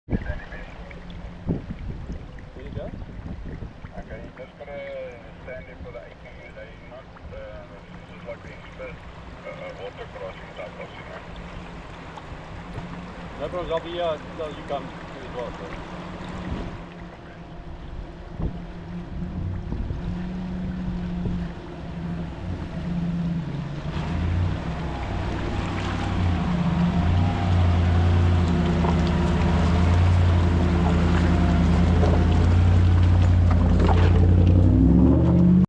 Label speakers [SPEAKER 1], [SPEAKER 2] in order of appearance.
[SPEAKER 1] There you go.
[SPEAKER 2] Okay, just put a stand in for the 18 they not, just like the express water crossing type crossing.
[SPEAKER 1] No problems, I'll be here until you come to as well. So.